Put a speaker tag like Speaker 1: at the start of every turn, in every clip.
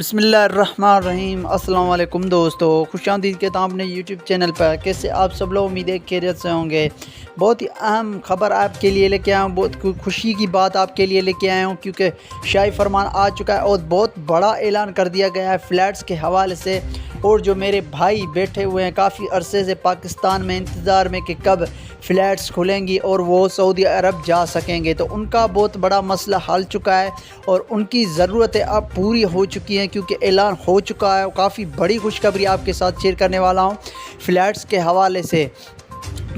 Speaker 1: بسم اللہ الرحمن الرحیم۔ السلام علیکم دوستو، خوش آمدید کہتا ہوں اپنے یوٹیوب چینل پر۔ کیسے آپ سب لوگ امید ہے خیریت سے ہوں گے۔ بہت ہی اہم خبر آپ کے لیے لے کے آیا ہوں، بہت خوشی کی بات آپ کے لیے لے کے آیا ہوں، کیونکہ شاہی فرمان آ چکا ہے اور بہت بڑا اعلان کر دیا گیا ہے فلیٹس کے حوالے سے۔ اور جو میرے بھائی بیٹھے ہوئے ہیں کافی عرصے سے پاکستان میں انتظار میں کہ کب فلیٹس کھلیں گی اور وہ سعودی عرب جا سکیں گے، تو ان کا بہت بڑا مسئلہ حل چکا ہے اور ان کی ضرورتیں اب پوری ہو چکی ہیں، کیونکہ اعلان ہو چکا ہے۔ کافی بڑی خوشخبری آپ کے ساتھ شیئر کرنے والا ہوں فلیٹس کے حوالے سے،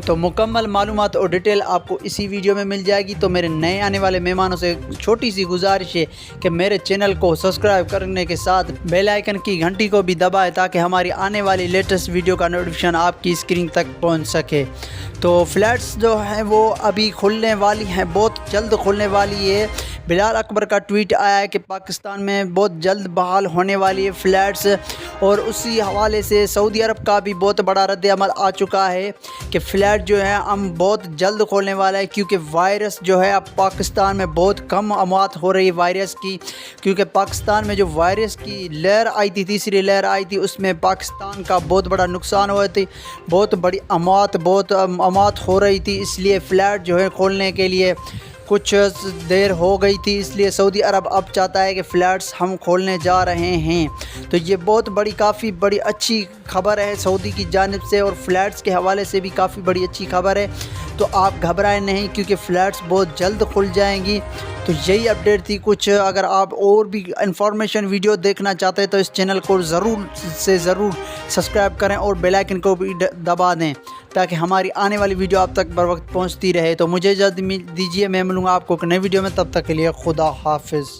Speaker 1: تو مکمل معلومات اور ڈیٹیل آپ کو اسی ویڈیو میں مل جائے گی۔ تو میرے نئے آنے والے مہمانوں سے چھوٹی سی گزارش ہے کہ میرے چینل کو سبسکرائب کرنے کے ساتھ بیل آئیکن کی گھنٹی کو بھی دبائیں تاکہ ہماری آنے والی لیٹسٹ ویڈیو کا نوٹیفیکیشن آپ کی اسکرین تک پہنچ سکے۔ تو فلیٹس جو ہیں وہ ابھی کھلنے والی ہیں، بہت جلد کھلنے والی ہے۔ بلال اکبر کا ٹویٹ آیا ہے کہ پاکستان میں بہت جلد بحال ہونے والی ہے فلیٹس، اور اسی حوالے سے سعودی عرب کا بھی بہت بڑا رد عمل آ چکا ہے کہ فلیٹ جو ہے ہم بہت جلد کھولنے والا ہے، کیونکہ وائرس جو ہے اب پاکستان میں بہت کم اموات ہو رہی ہے وائرس کی، کیونکہ پاکستان میں جو وائرس کی لہر آئی تھی، تیسری لہر آئی تھی، اس میں پاکستان کا بہت بڑا نقصان ہوا تھی، بہت بڑی اموات ہو رہی تھی۔ اس لیے فلیٹ جو ہے کھولنے کے لیے کچھ دیر ہو گئی تھی، اس لیے سعودی عرب اب چاہتا ہے کہ فلیٹس ہم کھولنے جا رہے ہیں۔ تو یہ بہت بڑی کافی بڑی اچھی خبر ہے سعودی کی جانب سے، اور فلیٹس کے حوالے سے بھی کافی بڑی اچھی خبر ہے۔ تو آپ گھبرائیں نہیں، کیونکہ فلیٹس بہت جلد کھل جائیں گی۔ تو یہی اپڈیٹ تھی کچھ۔ اگر آپ اور بھی انفارمیشن ویڈیو دیکھنا چاہتے ہیں تو اس چینل کو ضرور سے ضرور سبسکرائب کریں اور بیل آئیکن کو بھی دبا دیں تاکہ ہماری آنے والی ویڈیو آپ تک بر وقت پہنچتی رہے۔ تو مجھے اجازت دیجیے، میں ملوں گا آپ کو ایک نئی ویڈیو میں، تب تک کے لیے خدا حافظ۔